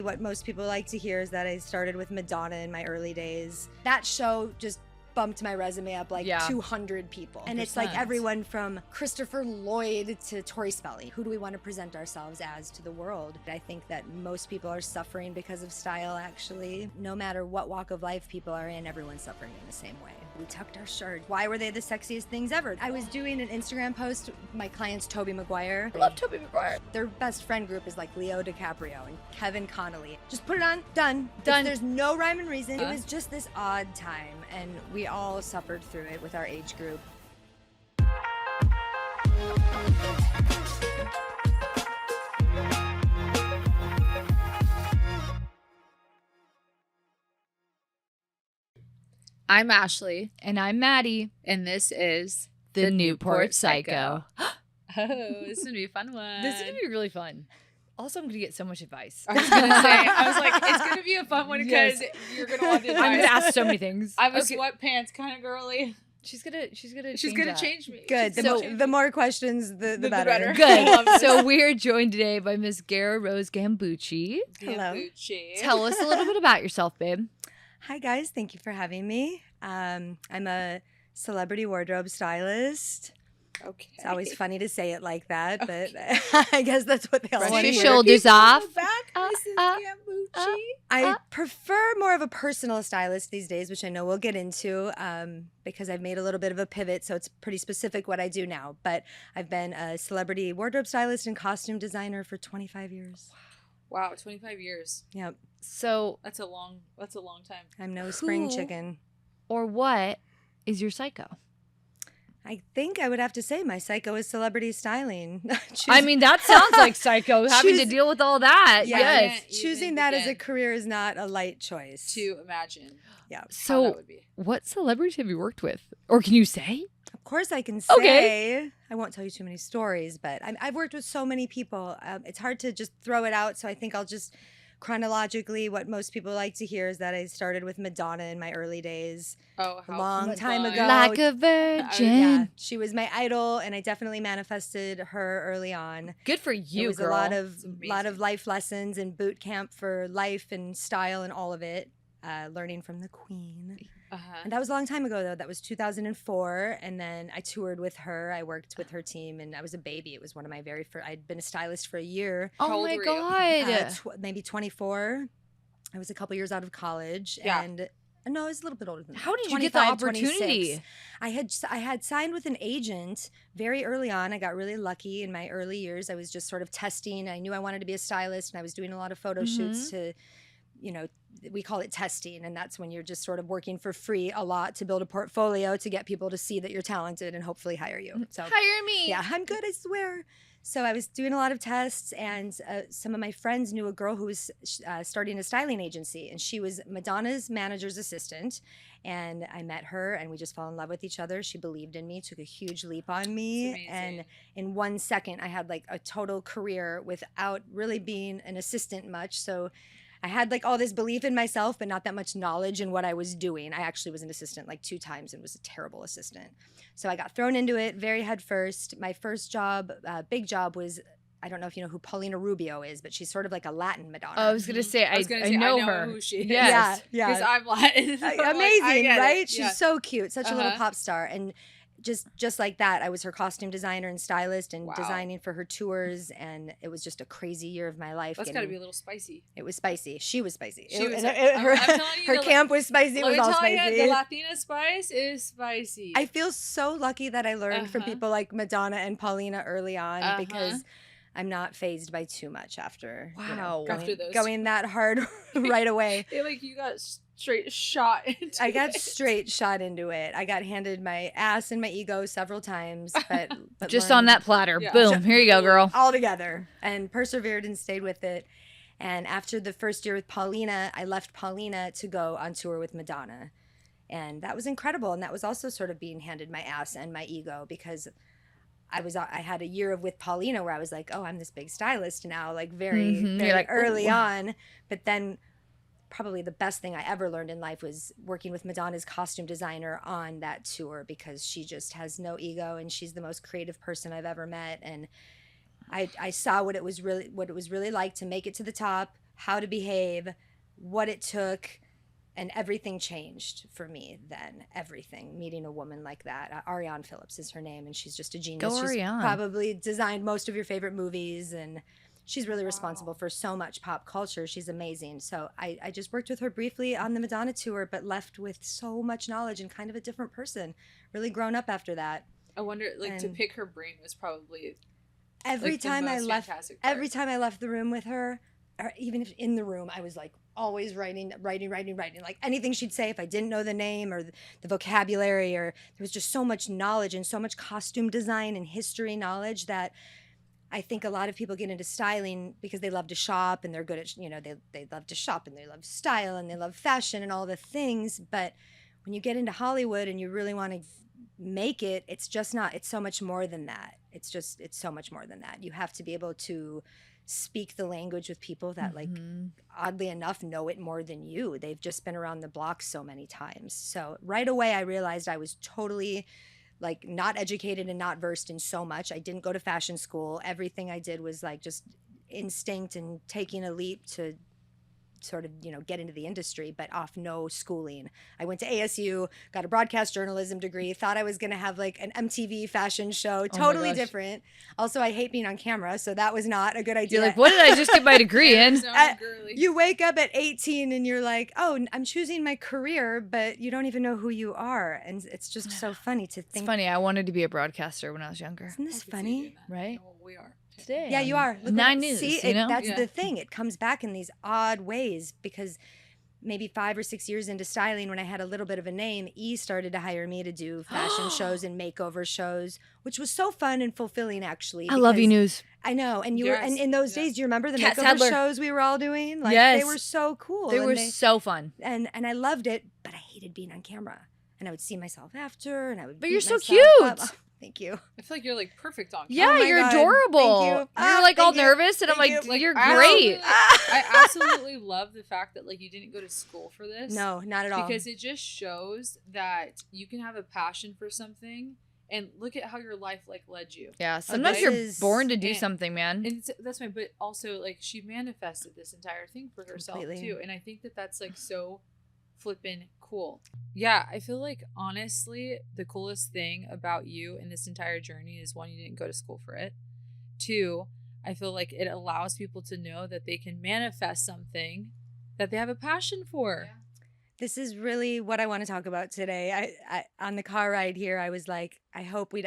What most people like to hear is that I started with Madonna in my early days. That show just bumped my resume up like 200 people. And it's like everyone from Christopher Lloyd to Tori Spelling. Who do we want to present ourselves as to the world? I think that most people are suffering because of style, actually. No matter what walk of life people are in, everyone's suffering in the same way. We tucked our shirt. Why were they the sexiest things ever? I was doing an Instagram post, my client's Tobey Maguire. I love Tobey Maguire. Their best friend group is like Leo DiCaprio and Kevin Connolly. Just put it on, done. There's no rhyme and reason. It was just this odd time, and we all suffered through it with our age group. I'm Ashley. And I'm Maddie. And this is The Newport Psycho. Oh, this is going to be a fun one. This is going to be really fun. Also, I'm going to get so much advice. I was going to say, it's going to be a fun one because you're going to want the advice. I'm going to ask so many things. I'm a sweatpants kind of girly. She's gonna change me. Good. The more questions, the better. Good. So we're joined today by Miss Gara Rose Gambucci. Hello. Tell us a little bit about yourself, babe. Hi guys, thank you for having me. I'm a celebrity wardrobe stylist. Okay. It's always funny to say it like that, but I guess that's what they all Brush want to your hear. shoulders off. I prefer more of a personal stylist these days, which I know we'll get into because I've made a little bit of a pivot, so it's pretty specific what I do now. But I've been a celebrity wardrobe stylist and costume designer for 25 years. Wow, 25 years. Yep. So that's a long time. I'm no spring chicken. Or what is your psycho? I think I would have to say my psycho is celebrity styling. I mean, that sounds like psycho, having to deal with all that. Yeah, yes. Choosing that as a career is not a light choice. To imagine. Yeah. So that would be. What celebrities have you worked with? Or can you say? Of course I can say. Okay. I won't tell you too many stories, but I've worked with so many people. It's hard to just throw it out, so I think I'll just chronologically, what most people like to hear is that I started with Madonna in my early days. Oh, how a long time ago. Like a virgin. Yeah, she was my idol, and I definitely manifested her early on. Good for you, it was girl. a lot of life lessons and boot camp for life and style and all of it. Learning from the queen. And that was a long time ago, though. That was 2004. And then I toured with her. I worked with her team, and I was a baby. It was one of my very first. I'd been a stylist for a year. Oh, my God. Maybe 24. I was a couple years out of college. Yeah. And no, I was a little bit older than that. How did you get the opportunity? 26. I had signed with an agent very early on. I got really lucky in my early years. I was just sort of testing. I knew I wanted to be a stylist, and I was doing a lot of photo shoots to, we call it testing, and that's when you're just sort of working for free a lot to build a portfolio to get people to see that you're talented and hopefully hire you. So hire me. Yeah, I'm good, I swear. So I was doing a lot of tests, and some of my friends knew a girl who was starting a styling agency, and she was Madonna's manager's assistant. And I met her, and we just fell in love with each other. She believed in me, took a huge leap on me, and in 1 second, I had like a total career without really being an assistant much. So I had like all this belief in myself, but not that much knowledge in what I was doing. I actually was an assistant like 2 times and was a terrible assistant. So I got thrown into it very head first. My first job, big job, was, I don't know if you know who Paulina Rubio is, but she's sort of like a Latin Madonna. I was going to say, I know her. Who she is. Yeah. Because I'm Latin. So amazing, right? Yeah. She's so cute, such a little pop star. And just like that, I was her costume designer and stylist and designing for her tours, and it was just a crazy year of my life. That's got to be a little spicy. It was spicy. She was spicy. Her camp was spicy. It was all spicy. You, the Latina spice is spicy. I feel so lucky that I learned from people like Madonna and Paulina early on because I'm not fazed by too much after going that hard right away. Like you got straight shot into I got straight shot into it. I got handed my ass and my ego several times, but just on that platter. Boom. Here you go, girl. All together, and persevered and stayed with it. And after the first year with Paulina, I left Paulina to go on tour with Madonna. And that was incredible. And that was also sort of being handed my ass and my ego, because I had a year with Paulina where I was like, oh, I'm this big stylist now, like very early on. But then probably the best thing I ever learned in life was working with Madonna's costume designer on that tour, because she just has no ego, and she's the most creative person I've ever met. And I saw what it was really like to make it to the top, how to behave, what it took, and everything changed for me then. Everything. Meeting a woman like that. Arianne Phillips is her name, and she's just a genius. Go She's Arianne. probably designed most of your favorite movies, and she's really responsible for so much pop culture. She's amazing. So I just worked with her briefly on the Madonna tour, but left with so much knowledge and kind of a different person. Really grown up after that. I wonder, like, to And- pick her brain was probably Every like, the time I most left, fantastic part. every time I left the room with her, or even if in the room, I was like always writing. Like anything she'd say, if I didn't know the name or the vocabulary, or there was just so much knowledge and so much costume design and history knowledge that I think a lot of people get into styling because they love to shop and they're good at, they love to shop and they love style and they love fashion and all the things. But when you get into Hollywood and you really want to make it, it's just not, it's so much more than that. It's so much more than that. You have to be able to speak the language with people that like oddly enough know it more than you. They've just been around the block so many times. So right away I realized I was totally like not educated and not versed in so much. I didn't go to fashion school. Everything I did was like just instinct and taking a leap to sort of, get into the industry, but off no schooling. I went to ASU, got a broadcast journalism degree, thought I was going to have like an MTV fashion show, totally gosh. different. Also, I hate being on camera, so that was not a good idea. You're like, what did I just get my degree in? So girly. You wake up at 18 and you're like, oh, I'm choosing my career, but you don't even know who you are. And it's just so funny to It's think. funny. I wanted to be a broadcaster when I was younger. Isn't this I could see you funny? doing that. Right? No, we are. Today, Yeah, you are. Look 9 News. See, you know? that's Yeah. the thing. It comes back in these odd ways because maybe 5 or 6 years into styling, when I had a little bit of a name, E started to hire me to do fashion shows and makeover shows, which was so fun and fulfilling, actually. I love because- you, News. I know, and you were, and Yes, in those yes. days, do you remember the Kat makeover Sadler. shows we were all doing? Like, Yes. they were so cool. They and were so fun. and I loved it, but I hated being on camera. And I would see myself after, and I would. But beat you're so myself up. cute. Oh, thank you. I feel like you're like perfect on Yeah, my you're God. adorable. Thank you. You're Ah, like all thank you. nervous, and I'm Thank like, you. Like, you're I great. I absolutely love the fact that like you didn't go to school for this. No, not at all. Because it just shows that you can have a passion for something, and look at how your life like led you. Yeah, sometimes this you're is- born to do and- something, man. And that's fine, but also like she manifested this entire thing for herself Completely. too, and I think that that's like so flippin' cool. Yeah, I feel like honestly the coolest thing about you in this entire journey is, one, you didn't go to school for it. Two, I feel like it allows people to know that they can manifest something that they have a passion for. This is really what I want to talk about today. I on the car ride here, I was like, I hope we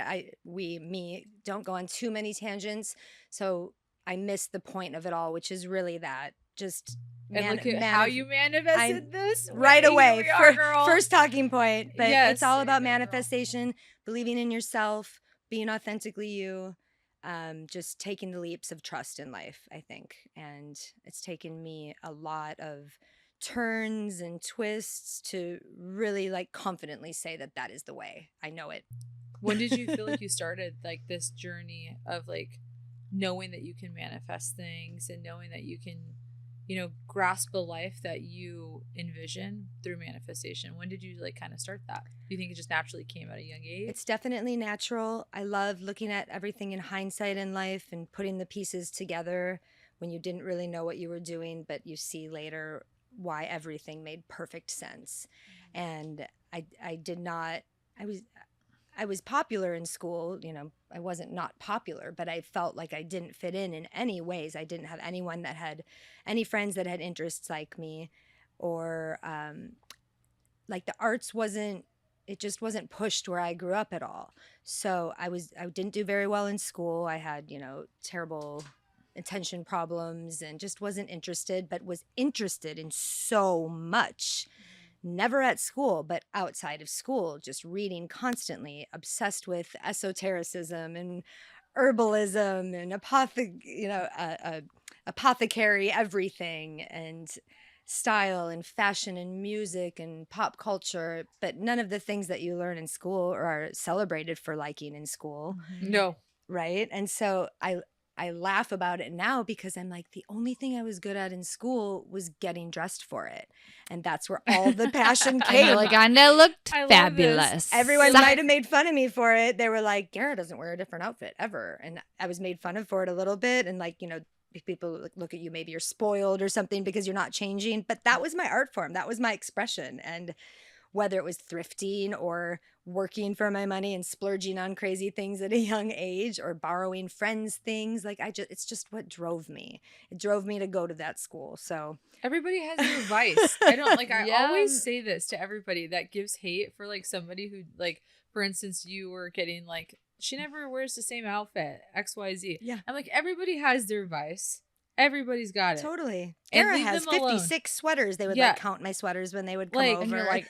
don't go on too many tangents. So I missed the point of it all, which is really that just And look at how you manifested this right Here away. we are, girl. First talking point, but Yes. it's all There about you go, girl. manifestation, believing in yourself, being authentically you, just taking the leaps of trust in life, I think. And it's taken me a lot of turns and twists to really like confidently say that that is the way. I know it. When did you feel like you started like this journey of like knowing that you can manifest things and knowing that you can, grasp the life that you envision through manifestation? When did you like kind of start that? Do you think it just naturally came at a young age? It's definitely natural. I love looking at everything in hindsight in life and putting the pieces together when you didn't really know what you were doing, but you see later why everything made perfect sense. And I was popular in school, I wasn't not popular, but I felt like I didn't fit in any ways. I didn't have anyone that had any friends that had interests like me, or like the arts it just wasn't pushed where I grew up at all. So I didn't do very well in school. I had, terrible attention problems and just wasn't interested, but was interested in so much. Never at school, but outside of school, just reading constantly, obsessed with esotericism and herbalism and apothecary everything, and style and fashion and music and pop culture, but none of the things that you learn in school are celebrated for liking in school, No. right? And so I laugh about it now because I'm like, the only thing I was good at in school was getting dressed for it. And that's where all the passion And came. you're like, and I looked I love this. fabulous. Everyone might have made fun of me for it. They were like, Gara doesn't wear a different outfit ever. And I was made fun of for it a little bit. And like, people look at you, maybe you're spoiled or something because you're not changing. But that was my art form. That was my expression. And whether it was thrifting or working for my money and splurging on crazy things at a young age or borrowing friends' things, like it's just what drove me. It drove me to go to that school. So everybody has their vice. I don't like, I Yeah. always say this to everybody that gives hate for like somebody who, like, for instance, you were getting like, she never wears the same outfit, XYZ. Yeah. I'm like, everybody has their vice. Everybody's got it. totally. And Gara leave has them alone. 56 sweaters. They would Yeah. like count my sweaters when they would come Like, over. and you're like,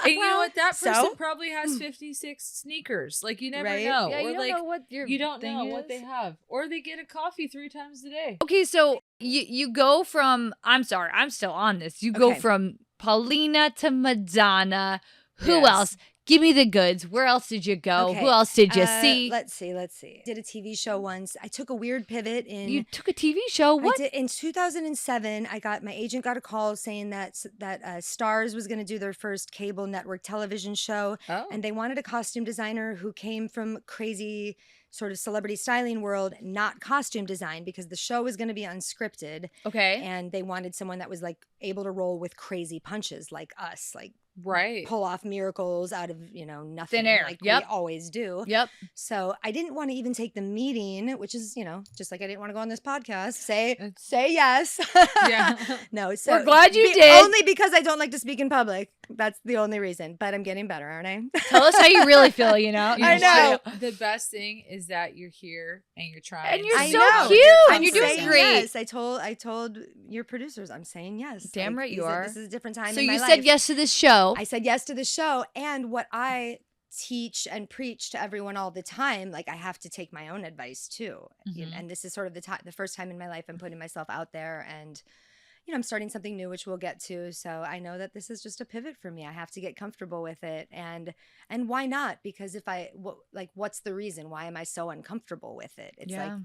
and you know what? That person so? probably has 56 sneakers. Like, you never Right? know. Yeah, or you don't like, know what your you don't thing know what is. they have. Or they get a coffee 3 times a day. Okay, so you go from, I'm sorry, I'm still on this. You go Okay. from Paulina to Madonna. Who Yes. else? Give me the goods. Where else did you go? Okay, Who else did you see? Let's see. Did a TV show once. I took a weird pivot in. You took a TV show? What? I did, in 2007, my agent got a call saying that Starz was going to do their first cable network television show, Oh. and they wanted a costume designer who came from crazy sort of celebrity styling world, not costume design, because the show was going to be unscripted, Okay. and they wanted someone that was like able to roll with crazy punches like us, like Right. pull off miracles out of nothing, Thin air. like Yep. we always do. Yep. So I didn't want to even take the meeting, which is, just like I didn't want to go on this podcast. Say It's- yes. Yeah. No, so We're glad you did. Only because I don't like to speak in public. That's the only reason. But I'm getting better, aren't I? Tell us how you really feel, you know? You I know. The best thing is that you're here and you're trying. And you're I so know. cute. I'm And you're doing saying great. Yes. I told your producers I'm saying yes. Damn right you are. This is a different time So in my you life. said yes to this show. I said yes to the show, and what I teach and preach to everyone all the time, like I have to take my own advice too. Mhm. And this is sort of the first time in my life I'm putting myself out there, and I'm starting something new, which we'll get to. So I know that this is just a pivot for me. I have to get comfortable with it, and why not? Because if what's the reason? Why am I so uncomfortable with it? It's Yeah.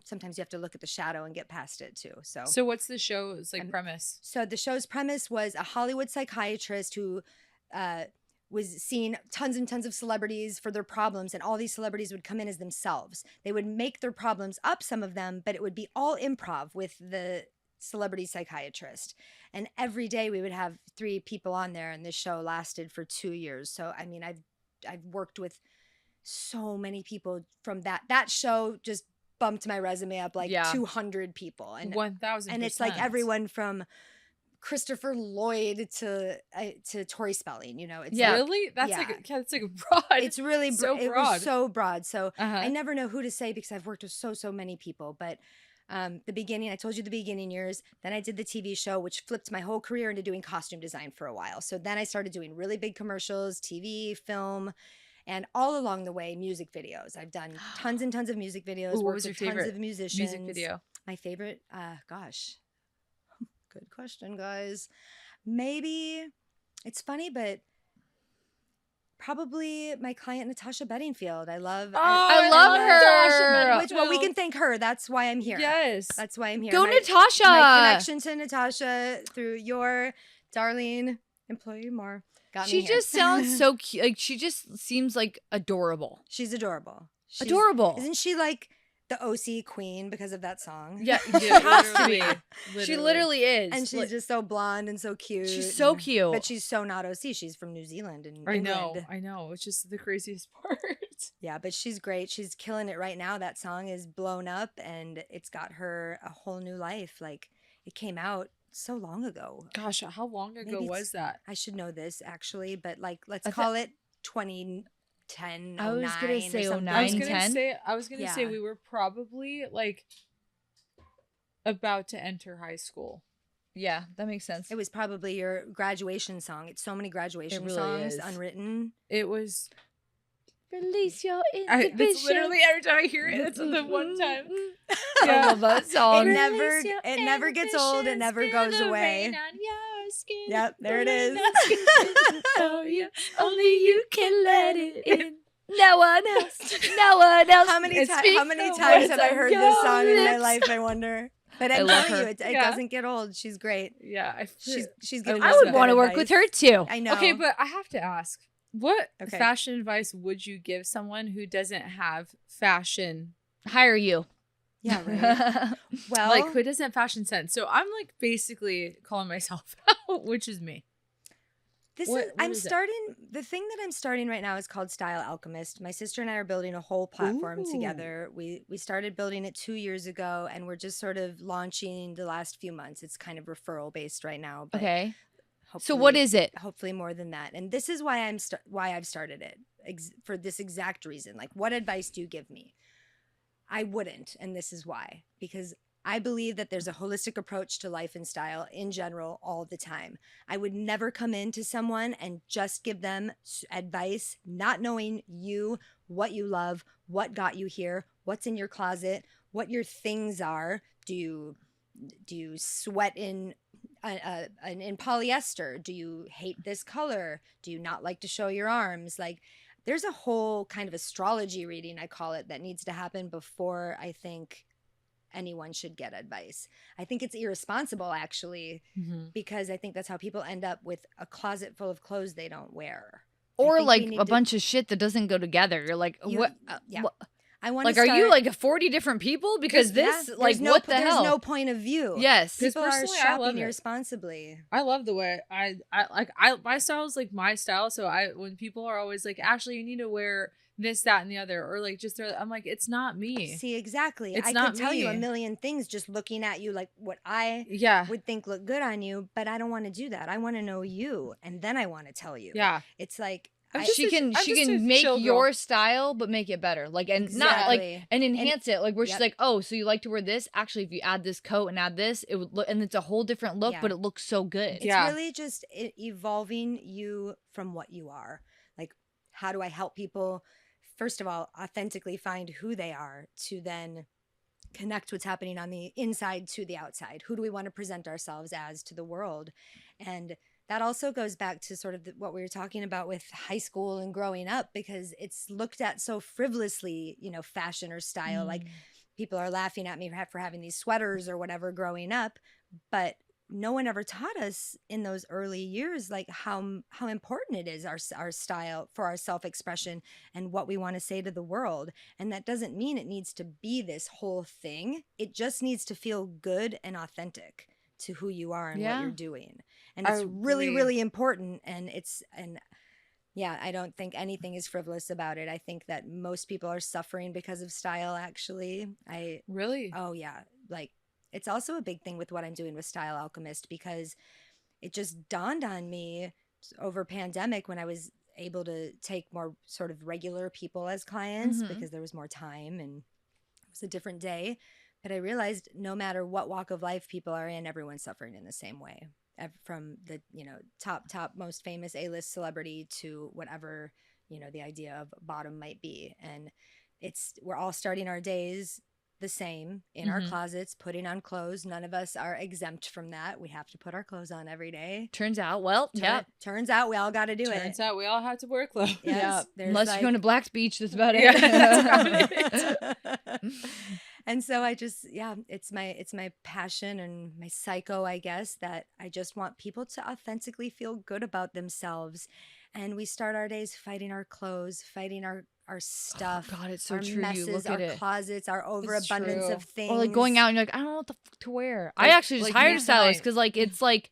sometimes you have to look at the shadow and get past it too. So what's the show's like premise? So the show's premise was a Hollywood psychiatrist who was seeing tons and tons of celebrities for their problems, and all these celebrities would come in as themselves. They would make their problems up, some of them, but it would be all improv with the celebrity psychiatrist. And every day we would have 3 people on there, and this show lasted for 2 years. So I mean, I've worked with so many people from that show. Just bumped my resume up like Yeah. 200 people, and 1,000%. and it's like everyone from Christopher Lloyd to Tori Spelling, It's Yeah. like, Really? That's yeah. like a broad. it's really so it broad. was so broad. So Uh-huh. I never know who to say because I've worked with so many people. But the beginning, I told you the beginning years. Then I did the TV show, which flipped my whole career into doing costume design for a while. So then I started doing really big commercials, TV, film. And all along the way, music videos. I've done tons and tons of music videos. Ooh, what worked was your with tons favorite of musicians. music video? My favorite, gosh, good question, guys. Maybe it's funny, but probably my client Natasha Bedingfield. I love I love her. Well, we can thank her. That's why I'm here. Yes. That's why I'm here. Go My- Natasha. My connection to Natasha through your darling employee Mar got me She here. just sounds so cute. Like, she just seems like adorable. She's adorable. Adorable. Isn't she like the OC queen because of that song? Yeah, She has to be. Literally. She literally is. And she's Like, just so blonde and so cute. she's so and- cute. But she's so not OC. She's from New Zealand and I England. know. It's just the craziest part. Yeah, but she's great. She's killing it right now. That song is blown up and it's got her a whole new life. Like, it came out so long ago. Gosh, how long ago Maybe was that? I should know this actually, but like, let's I call it 2010, I was gonna 09 or say something. 09. I was gonna 10? say Yeah. we were probably like about to enter high school. yeah, that makes sense. It was probably your graduation song. It's so many graduation really songs is. unwritten. It was. Release your That's inhibition. literally every time I hear it. That's the one time. I love that song. It never gets old. It never goes away. Yep, there it is. Only you can let it in. No one else. No one else. How many can speak times the have words I on heard your this song in my lips. life? I wonder. But I I'm love telling you, her. it Yeah. doesn't get old. She's great. Yeah, She's giving. I us I would good want to work with her advice. too. I know. Okay, but I have to ask, what Okay. fashion advice would you give someone who doesn't have fashion? Hire you. Yeah, right. Well, Like, who doesn't have fashion sense? So I'm like basically calling myself out, which is me. What I'm is it? starting. The thing that I'm starting right now is called Style Alchemist. My sister and I are building a whole platform Ooh. together. We started building it 2 years ago, and we're just sort of launching the last few months. It's kind of referral based right now, but Okay. So what is it? Hopefully more than that. And this is why why I've started it for this exact reason. Like, what advice do you give me? I wouldn't, and this is why. Because I believe that there's a holistic approach to life and style in general all the time. I would never come into someone and just give them advice, not knowing you, what you love, what got you here, what's in your closet, what your things are. Do you sweat in polyester? Do you hate this color? Do you not like to show your arms? Like, there's a whole kind of astrology reading, I call it, that needs to happen before I think anyone should get advice. I think it's irresponsible, actually, because I think that's how people end up with a closet full of clothes they don't wear. Or like a bunch of shit that doesn't go together. You're like, what? Yeah. What? I want Like, to are start, you like 40 different people? Because this, like, what the hell? There's no point of view. Yes. People are personally, I love shopping it. irresponsibly. I love the way I my style is like my style. So when people are always like, Ashley, you need to wear this, that, and the other, or like just I'm like, it's not me. See, exactly. It's I not could tell you a me. million things just looking at you, like what I Yeah. would think look good on you, but I don't want to do that. I want to know you, and then I want to tell you. Yeah. It's like She can make your style, but make it better. Like, and not like, Exactly. and enhance it. Like, where she's Yep. like, oh, so you like to wear this? Actually, if you add this coat and add this, it would look, and it's a whole different look, Yeah. but it looks so good. It's Yeah. really just evolving you from what you are. Like, how do I help people, first of all, authentically find who they are, to then connect what's happening on the inside to the outside? Who do we want to present ourselves as to the world? And that also goes back to sort of what we were talking about with high school and growing up, because it's looked at so frivolously, fashion or style. Like, people are laughing at me for having these sweaters or whatever growing up, but no one ever taught us in those early years, like how important it is, our style, for our self-expression and what we want to say to the world. And that doesn't mean it needs to be this whole thing. It just needs to feel good and authentic to who you are and what you're doing. And it's really, really important. And yeah, I don't think anything is frivolous about it. I think that most people are suffering because of style, actually. Really? Oh, yeah. Like, it's also a big thing with what I'm doing with Style Alchemist, because it just dawned on me over pandemic, when I was able to take more sort of regular people as clients, because there was more time and it was a different day. But I realized no matter what walk of life people are in, everyone's suffering in the same way. From the top most famous A-list celebrity to whatever the idea of bottom might be. And we're all starting our days the same in our closets, putting on clothes. None of us are exempt from that. We have to put our clothes on every day. Turns out, well, Turns out we all got to do it. Turns out we all have to wear clothes. Yes, unless you're going to Black's Beach, that's about it. Yeah, that's about it. And so I just, it's my passion and my psycho, I guess, that I just want people to authentically feel good about themselves. And we start our days fighting our clothes, fighting our stuff. Oh God, it's so our true. Messes, You look at our it. closets, our overabundance true. of things. Or like going out and you're like, I don't know what the fuck to wear. I Like- actually just like hired me a stylist tonight. because like it's like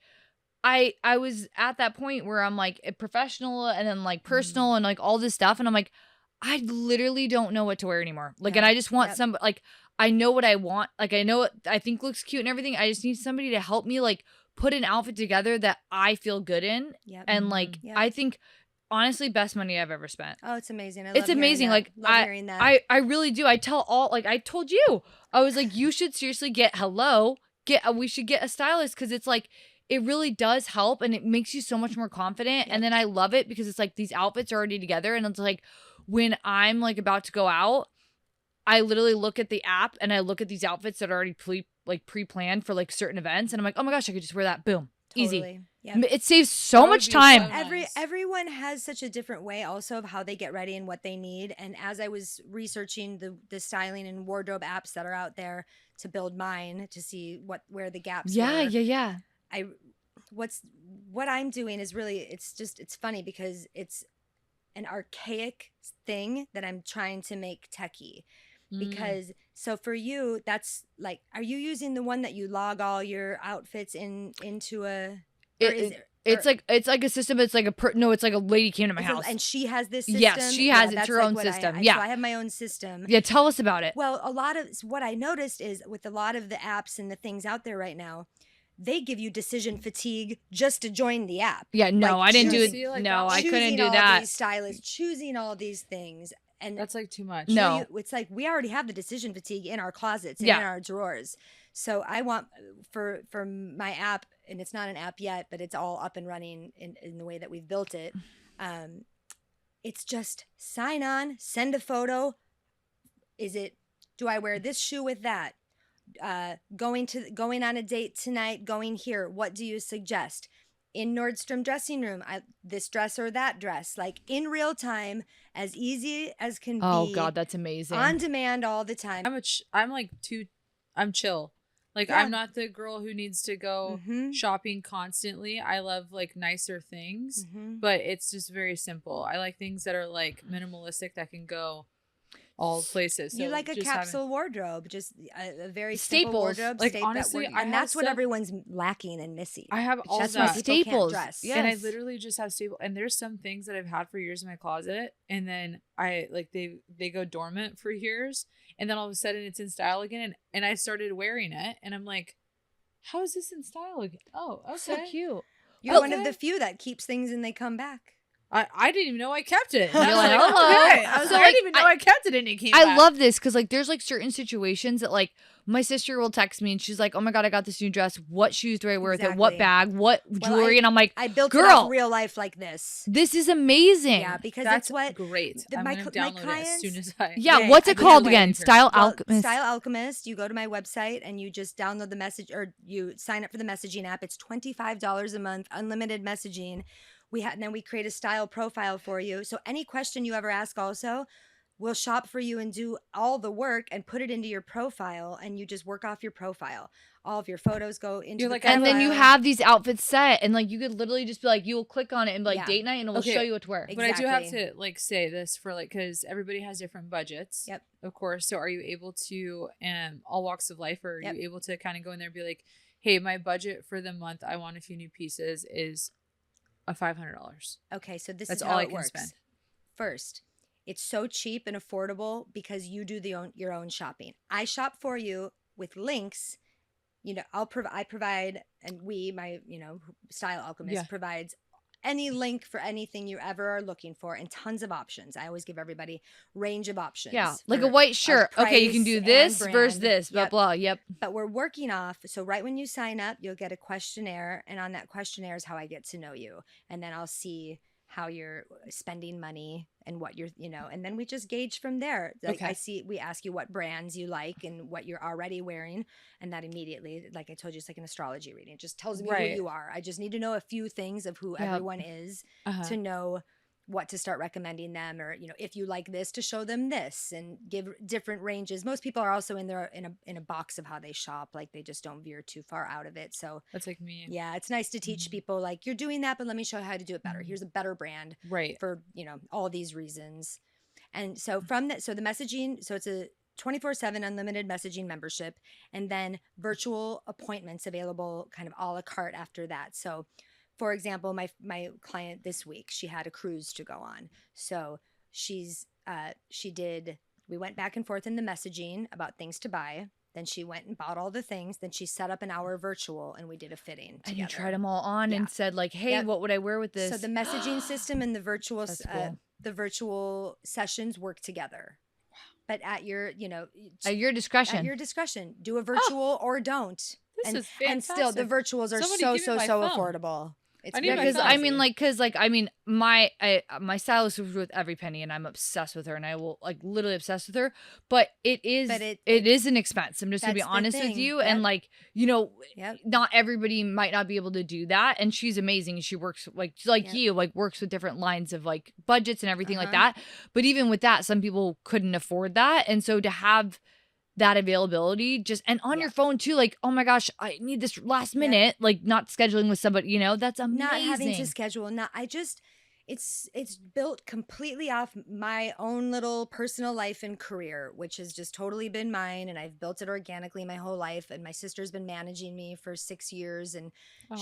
I was at that point where I'm like a professional and then like personal and like all this stuff, and I'm like, I literally don't know what to wear anymore. Like, and I just want some, like, I know what I want. Like, I know what I think looks cute and everything. I just need somebody to help me like put an outfit together that I feel good in. Yep. And like I think honestly, best money I've ever spent. Oh, it's amazing. It's amazing. Like love hearing that. I really do. I tell all, like I told you, I was like, you should seriously we should get a stylist, because it's like, it really does help and it makes you so much more confident. And then I love it because it's like these outfits are already together, and it's like when I'm like about to go out, I literally look at the app and I look at these outfits that are already pre-planned for like certain events, and I'm like, oh my gosh, I could just wear that. Boom. Easy. Totally. Yep. It saves so much time. Everyone has such a different way also of how they get ready and what they need. And as I was researching the styling and wardrobe apps that are out there to build mine, to see where the gaps were, Yeah. what I'm doing is really, it's funny because it's an archaic thing that I'm trying to make techie. because so for you, that's like, are you using the one that you log all your outfits into a? It's like a system. It's like it's like a lady came to my house, and she has this system. Yes, she has it's her own system. Yeah, so I have my own system. Yeah, tell us about it. Well, a lot of what I noticed is with a lot of the apps and the things out there right now, they give you decision fatigue just to join the app. Yeah, no, like I didn't do See, it. like, No, I couldn't choosing do all that. These stylists, choosing all these things, and That's like too much. No. it's like we already have the decision fatigue in our closets and Yeah. in our drawers. So I want for my app, and it's not an app yet, but it's all up and running in the way that we've built it. It's just sign on, send a photo. Do I wear this shoe with that? Going on a date tonight, going here. What do you suggest? In Nordstrom dressing room, this dress or that dress, like in real time, as easy as can be. Oh God, that's amazing. On demand all the time. I'm chill. Like, Yeah. I'm not the girl who needs to go Mhm. shopping constantly. I love like nicer things, Mhm. but it's just very simple. I like things that are like minimalistic that can go all places. So You like a just capsule wardrobe, just a very Staples. simple wardrobe. Like, honestly, I and have that's what stuff- everyone's lacking and missing. I have all That's that. why people can't Staples. dress. Yeah. And I Yes. literally just have stable. And there's some things that I've had for years in my closet, and then I like they go dormant for years, and then all of a sudden it's in style again, and I started wearing it, and I'm like, how is this in style again? Oh, okay. So cute. You're one of Okay. the few that keeps things and they come back. I didn't even know I kept it. You're I was like, like, hello. okay. I was So, like, I like, didn't even know I kept it, and it came I back. love this because like there's like certain situations that like my sister will text me and she's like, oh my God, I got this new dress. What shoes do I wear with it? What Exactly. bag? What Well, jewelry? And I'm like, I built it girl, off real life like this. this is amazing. Yeah, because That's it's what great. the- I'm my gonna cl- my download it as soon clients- as I. Yeah, Yeah, what's I it get called away again? with her. Style Well, Alchemist. Style Alchemist. You go to my website and you just download the message, or you sign up for the messaging app. It's $25 a month, unlimited messaging. And then we create a style profile for you. So any question you ever ask, also, we'll shop for you and do all the work and put it into your profile, and you just work off your profile. All of your photos go into You're the like, profile. And then you have these outfits set, and like you could literally just be like, you will click on it and be like Yeah. date night, and it will Okay. show you what to wear. But I do have Exactly. to like say this for like, because everybody has different budgets. Yep. Of course. So are you able to, all walks of life, or are Yep. you able to kind of go in there and be like, hey, my budget for the month, I want a few new pieces, is a $500. Okay, so this That's is all how I it can works. spend. First, it's so cheap and affordable because you do your own shopping. I shop for you with links. You know, I provide, and Style Alchemist Yeah. provides any link for anything you ever are looking for, and tons of options. I always give everybody range of options. Yeah, like a for- white shirt. Okay, you can price do and this versus brand. this. Blah Yep. blah. Yep. But we're working off. So right when you sign up, you'll get a questionnaire, and on that questionnaire is how I get to know you, and then I'll see how you're spending money and what you're, and then we just gauge from there. Like Okay. we ask you what brands you like and what you're already wearing, and that immediately, like I told you, it's like an astrology reading. It just tells me Right. who you are. I just need to know a few things of who Yep. everyone is Uh-huh. to know what to start recommending them, or if you like this, to show them this, and give different ranges. Most people are also in a box of how they shop, like they just don't veer too far out of it. So That's like me. yeah, it's nice to teach Mhm. people, like, you're doing that, but let me show you how to do it better. Mhm. Here's a better brand Right. for all these reasons. And so from that, so the messaging, so it's a 24/7 unlimited messaging membership, and then virtual appointments available kind of a la carte after that. So for example, my client this week, she had a cruise to go on. So we went back and forth in the messaging about things to buy. Then she went and bought all the things. Then she set up an hour virtual, and we did a fitting together. And you tried them all on Yeah. and said like, hey, Yep. what would I wear with this? So the messaging system and the That's cool. virtual sessions work together. But at your, At your discretion. at your discretion, do a virtual or don't. This and, is fantastic. and still, the virtuals are Somebody so give me my phone. affordable. It's I need my very because phone. easy. my stylist was with every penny, and I'm obsessed with her, and I will like literally obsessed with her. But it is But it is an expense. I'm just gonna be That's the honest with thing. you, Yep. and Yep. not everybody might not be able to do that, and she's amazing. She works Yep. you works with different lines of like budgets and everything like Uh-huh. that. But even with that, some people couldn't afford that, and so to have that availability just and on Yeah. your phone too, like, oh my gosh, I need this last Yep. minute, like not scheduling with somebody, that's amazing. Not having to schedule. It's built completely off my own little personal life and career, which has just totally been mine, and I've built it organically my whole life. And my sister's been managing me for 6 years, and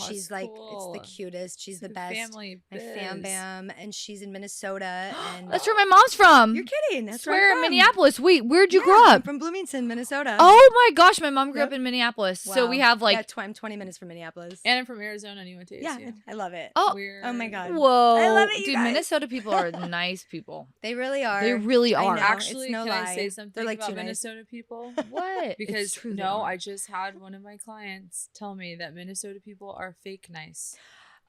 she's like, it's the cutest. She's the best. Family my fam bam, and she's in Minnesota. And That's where my mom's from. You're kidding? That's where I'm in from. Minneapolis. Wait, where'd you Yeah, grow I'm up? from Bloomington, Minnesota. Oh my gosh, my mom grew Yep. up in Minneapolis. Wow. So we have like I'm 20 minutes from Minneapolis. And I'm from Arizona, and you went to ASU. Yeah, I love it. oh Oh my god. whoa, I love it, you dude. guys. Minnesota people are nice people. They really are. They really I are. know. Actually, It's no can I lie. say something They're, like, about too nice. Minnesota people? What? Because It's true, they no, are. I just had one of my clients tell me that Minnesota people are fake nice.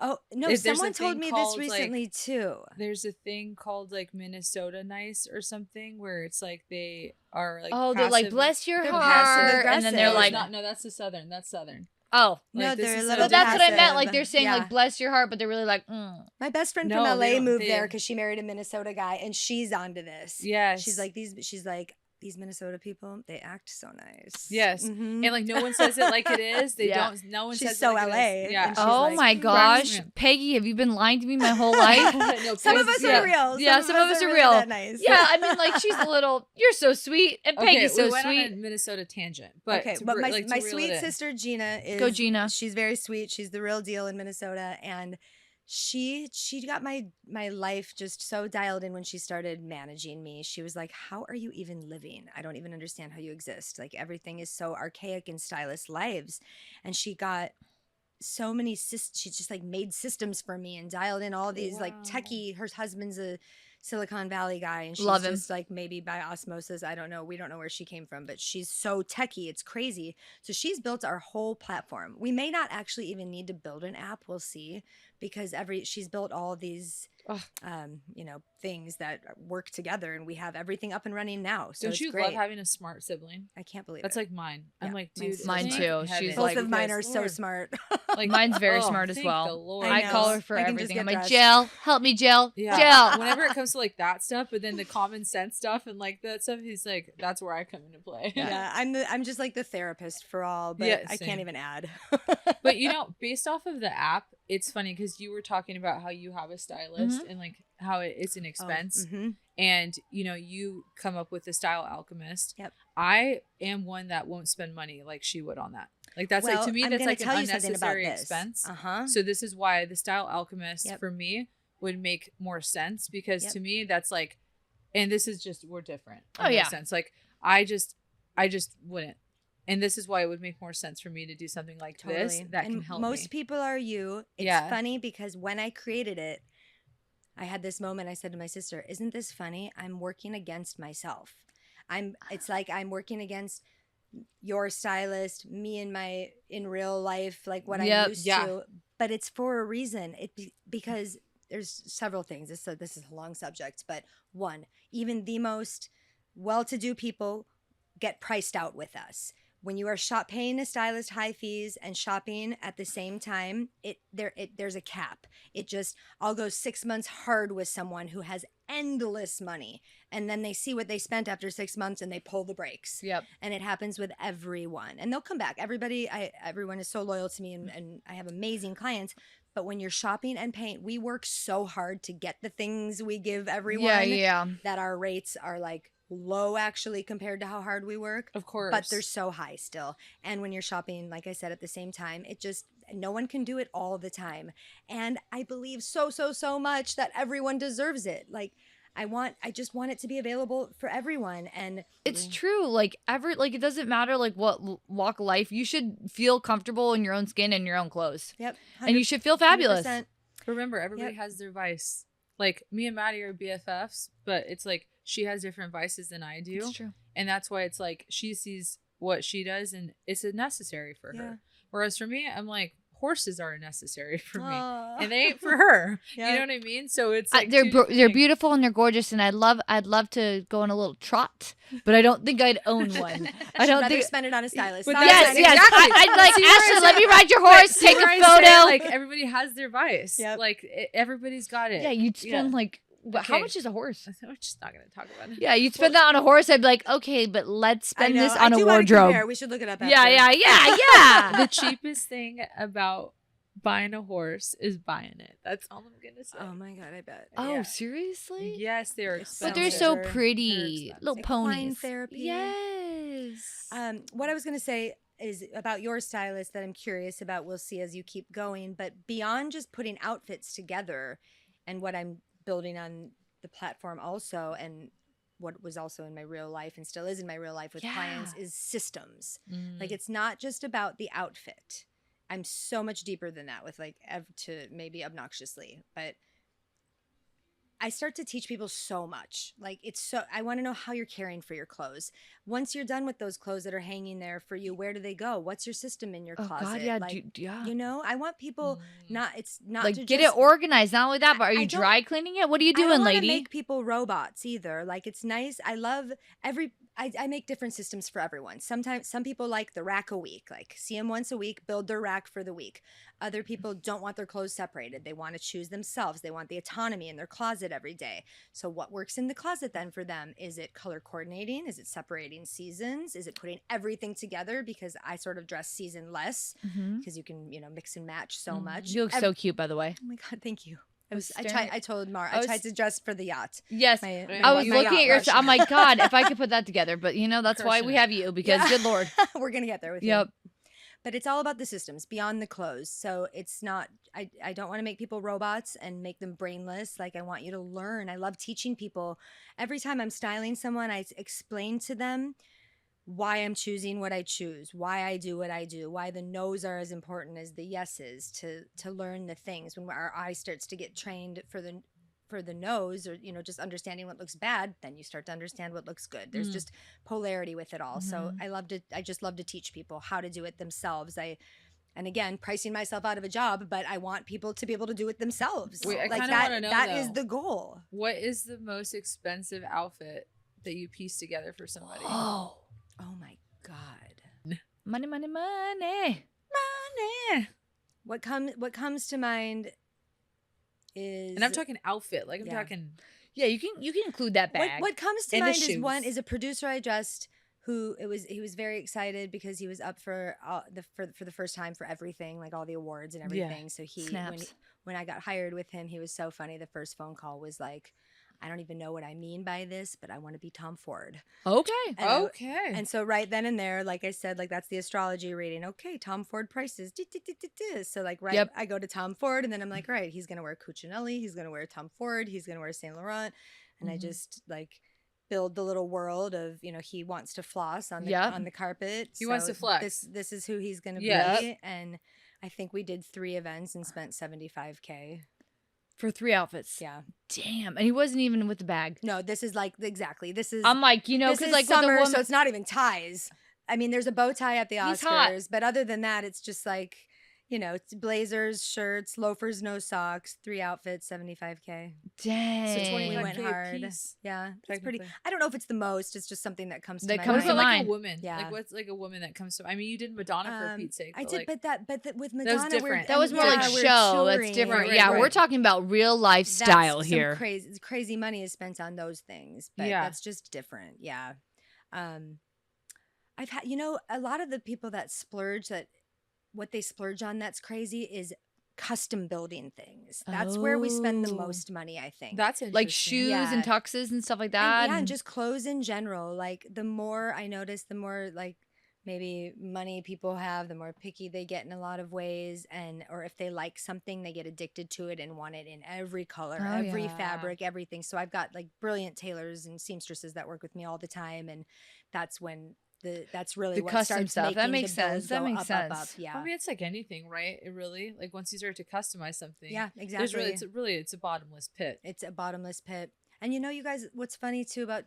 Oh no! There's a Someone told thing me this called, recently too. There's a thing called like Minnesota nice or something where it's like they are like Oh, they're like passive- bless your They're heart, and then they're passive-aggressive. like, not, no, that's the southern. That's southern. oh. No, Like, this they're a is little. But that's what I meant. passive. Like they're saying Yeah. like bless your heart, but they're really like, My best friend No, from they LA don't- moved they- there because she married a Minnesota guy, and she's onto this. Yes. She's like these Minnesota people. They act so nice. Yes. Mhm. And like no one says it like it is. They Yeah. don't. No one She's says so it like LA, it is. Yeah. and she's oh like, my gosh, Yeah. Peggy, have you been lying to me my whole life? No, Some of please- us yeah. are real. Yeah, some of us are really real. that nice. Yeah, I mean, like she's a little. You're so sweet, and Okay, Peggy's so we went sweet. on a Minnesota tangent, but Okay, to but re- my like, to my reel it sweet in. sister Gina is Go, Gina. She's very sweet. She's the real deal in Minnesota, and she got my life just so dialed in when she started managing me. She was like, "How are you even living? I don't even understand how you exist. Like everything is so archaic in stylist lives," and she got so many she just like made systems for me and dialed in all these like Wow. techie. Her husband's a Silicon Valley guy, and she's Love him. just like maybe by osmosis. I don't know. We don't know where she came from, but she's so techie. It's crazy. So she's built our whole platform. We may not actually even need to build an app. We'll see, because she's built all of these, Ugh. things that work together, and we have everything up and running now. So Don't it's you great. love having a smart sibling? I can't believe That's it. like mine. I'm Yeah, like, mine's dude, Mine it's too. like She's heaven. Both like- of mine Because, are so Lord, smart. Like Mine's very oh, smart as thank well. the Lord. I I know. call her for I can just everything. get I'm like, dressed. Jill, help me, Jill. Yeah. Jill. Whenever it comes to like that stuff, but then the common sense stuff and like that stuff, he's like, that's where I come into play. Yeah, I'm just like the therapist for all, but Yeah, I same. can't even add. But based off of the app, it's funny because you were talking about how you have a stylist and like how it's an expense. Mhm. And you come up with the style alchemist. Yep. I am one that won't spend money like she would on that. Like that's like Well, to me I'm that's gonna like tell an you something about unnecessary this. expense. Uh-huh. So this is why the style alchemist Yep. for me would make more sense, because Yep. to me that's like, and this is just, we're different. in Oh, that yeah. sense. Like I just wouldn't. And this is why it would make more sense for me to do something like this Totally. that and can help most me. people are you. It's Yeah. funny because when I created it, I had this moment. I said to my sister, "Isn't this funny? I'm working against myself. It's like I'm working against your stylist, me in real life, like what Yep. I'm used Yeah. to. But it's for a reason. Because there's several things. This is a long subject, but one, even the most well-to-do people get priced out with us. When you are paying a stylist high fees and shopping at the same time, there's a cap. I'll go 6 months hard with someone who has endless money, and then they see what they spent after 6 months and they pull the brakes. Yep. And it happens with everyone, and they'll come back. Everyone is so loyal to me, and I have amazing clients. But when you're shopping and paint, we work so hard to get the things we give everyone Yeah. that our rates are like low actually compared to how hard we work. Of course. But they're so high still. And when you're shopping, like I said, at the same time, no one can do it all the time. And I believe so much that everyone deserves it. Like I just want it to be available for everyone. And It's true. Like it doesn't matter like what walk of life. You should feel comfortable in your own skin and your own clothes, yep. and you should feel fabulous. 100%. Remember, everybody has their vice. Like me and Maddie are BFFs, but it's like she has different vices than I do. It's true. And that's why it's like she sees what she does and it's necessary for Yeah. her. Whereas for me, I'm like, horses are necessary for me. Aw. And they ain't for her. Yeah. You know what I mean? So it's like They're two different they're things. beautiful and they're gorgeous, and I'd love to go on a little trot, but I don't think I'd own one. I don't rather think. spend it on a stylist. But Not that's- Yes, signing- yes. exactly. I'd like See where Ashley. it's Let at? me ride your horse. See Take where a I photo. say, like everybody has their vice. Yep. Like everybody's got it. yeah, you'd spend like. But how Okay. much is a horse? We're just not gonna talk about it. Yeah, you'd spend that on a horse. I'd be like, okay, but let's I spend know. this I on a do wanna wardrobe. compare. We should look it up after. Yeah. The cheapest thing about buying a horse is buying it. That's all I'm gonna say. Oh my God, I bet. Oh, Yeah. seriously? Yes, they're It's expensive. But they're so They're pretty. Little Equine ponies. therapy. Yes. What I was going to say is about your stylist that I'm curious about. We'll see as you keep going. But beyond just putting outfits together and what I'm building on the platform also, and what was also in my real life and still is in my real life with clients, is systems. Like, it's not just about the outfit. I'm so much deeper than that with like to maybe obnoxiously, but I start to teach people so much. Like, it's so, I want to know how you're caring for your clothes. Once you're done with those clothes that are hanging there for you, where do they go? What's your system in your Oh closet? God, yeah, Like, yeah. you know, I want people it's not Like, to get just, it organized. Not only that, but are I you don't- dry cleaning it? What are you I don't doing, want to lady? make people robots either. Like, it's nice. I love I make different systems for everyone. Sometimes some people like the rack a week, like see them once a week, build their rack for the week. Other people don't want their clothes separated. They want to choose themselves. They want the autonomy in their closet every day. So what works in the closet then for them? Is it color coordinating? Is it separating seasons? Is it putting everything together? Because I sort of dress seasonless because you can, mix and match so much. You look so cute, by the way. Oh my God, thank you. staring I told Mar, I I tried to dress for the yacht. Yes, My I was my looking yacht at your. rush. I'm like, God, if I could put that together, but that's why we Crushing it. have you because good Lord. We're gonna get there with you. Yep. But it's all about the systems beyond the clothes. So it's not, I don't want to make people robots and make them brainless. Like, I want you to learn. I love teaching people. Every time I'm styling someone, I explain to them why I'm choosing what I choose, why I do what I do, why the no's are as important as the yeses, to learn the things. When our eye starts to get trained for the nose, or just understanding what looks bad, then you start to understand what looks good. There's just polarity with it all. So I just love to teach people how to do it themselves. And again, pricing myself out of a job, but I want people to be able to do it themselves. Wait, I like kinda wanna know, that is though. the goal. What is the most expensive outfit that you piece together for somebody? Oh, My God. money, money, money. Money. What comes to mind is, And I'm talking outfit. Like, I'm Yeah. talking. Yeah, you can include that bag. What comes to And the mind shoes. is a producer I dressed who he was very excited because he was up for the first time for everything, like all the awards and Yeah. everything. So Snaps. when I got hired with him, he was so funny. The first phone call was like, I don't even know what I mean by this, but I want to be Tom Ford. Okay. And I- Okay. And so right then and there, like I said, like that's the astrology reading. Okay, Tom Ford prices. So like Yep. I go to Tom Ford and then I'm like, right, he's gonna wear Cucinelli, he's gonna wear Tom Ford, he's gonna wear Saint Laurent, and I just like build the little world of he wants to floss on the carpet. He wants to flex. This is who he's gonna Yes. be, and I think we did 3 events and spent $75K. For 3 outfits. Yeah. Damn. And he wasn't even with the bag. No, this is like exactly. This is I'm like, this because is like summer, with the woman, so it's not even ties. I mean, there's a bow tie at the He's hot. Oscars, but other than that, it's just like, it's blazers, shirts, loafers, no socks, 3 outfits, $75K. dang. So We 25K went a hard. piece, Yeah, it's pretty. technically. I don't know if it's the most. It's just something that comes to That my comes What to mind. about like mind. a woman? Yeah. Like, what's like a woman that comes to? I mean, you did Madonna for Pete's sake. I but, did, like, but with was Madonna, different. That was more like we're show. That's touring. different. Right, Yeah, right. we're talking about real life That's style some here. Crazy money is spent on those things, but Yeah. that's just different. Yeah. I've had, a lot of the people that splurge, that what they splurge on that's crazy is custom building things. That's where we spend the Oh. most money, I think. That's interesting. Like shoes Yeah. and tuxes and stuff like and, that. yeah, and just clothes in general. Like, the more I notice, the more like maybe money people have, the more picky they get in a lot of ways, or if they like something, they get addicted to it and want it in every color, Oh, every yeah. fabric, everything. So I've got like brilliant tailors and seamstresses that work with me all the time, and that's when that's really The what custom starts stuff. That making makes the bills sense. That go makes up, sense. up. Yeah, I mean, it's like anything, right? It really, like, once you start to customize something. yeah, There's exactly. it's a bottomless pit. It's a bottomless pit. And you guys, what's funny too about